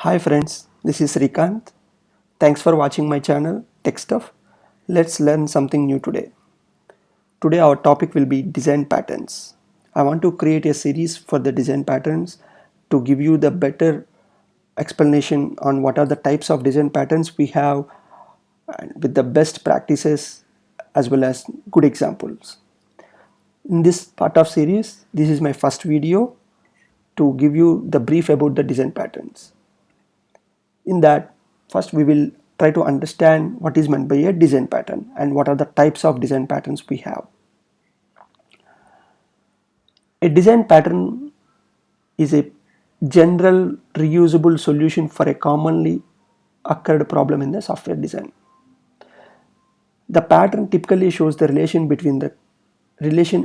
Hi friends, this is Srikanth. Thanks for watching my channel Tech Stuff. Let's learn something new today. Today our topic will be design patterns. I want to create a series for the design patterns to give you the better explanation on what are the types of design patterns we have and with the best practices as well as good examples. In this part of series, this is my first video to give you the brief about the design patterns. In that, first we will try to understand what is meant by a design pattern and what are the types of design patterns we have. A design pattern is a general reusable solution for a commonly occurred problem in the software design. The pattern typically shows the relation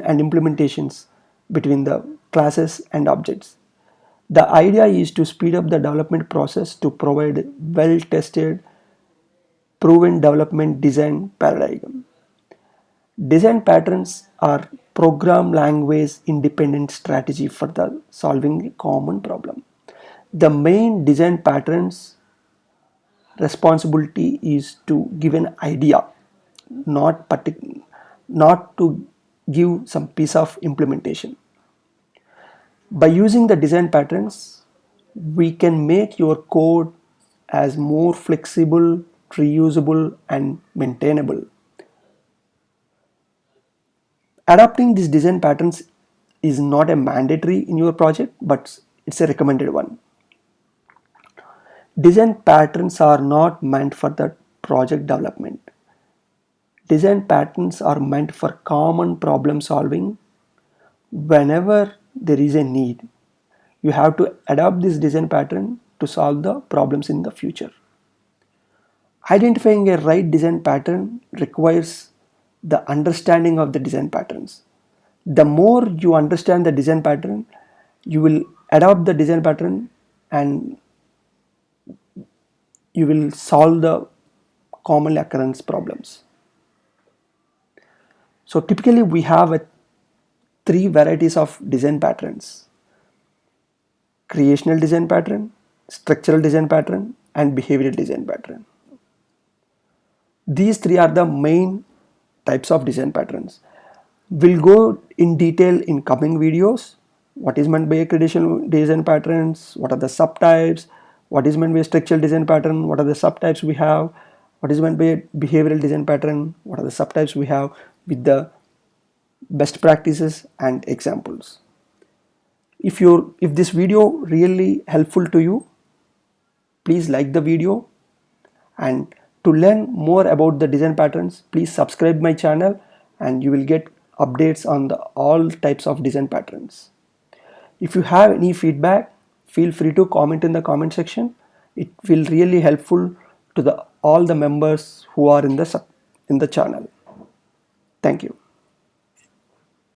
and implementations between the classes and objects. The idea is to speed up the development process to provide well-tested, proven development design paradigm. Design patterns are program language independent strategy for the solving a common problem. The main design patterns responsibility is to give an idea, not to give some piece of implementation. By using the design patterns, we can make your code as more flexible, reusable and maintainable. Adopting these design patterns is not a mandatory in your project, but it's a recommended one. Design patterns are not meant for the project development. Design patterns are meant for common problem solving. Whenever there is a need, you have to adopt this design pattern to solve the problems in the future. Identifying a right design pattern requires the understanding of the design patterns. The more you understand the design pattern, you will adopt the design pattern and you will solve the common occurrence problems. So typically we have three varieties of design patterns: creational design pattern, structural design pattern and behavioral design pattern. These three are the main types of design patterns. We'll go in detail in coming videos. What is meant by a creational design patterns, what are the subtypes, what is meant by a structural design pattern, what are the subtypes we have, what is meant by a behavioral design pattern, what are the subtypes we have, with the best practices and examples. If this video really helpful to you, please like the video, and to learn more about the design patterns, please subscribe my channel and you will get updates on all types of design patterns. If you have any feedback, feel free to comment in the comment section. It will really helpful to all the members who are in the channel. Thank you.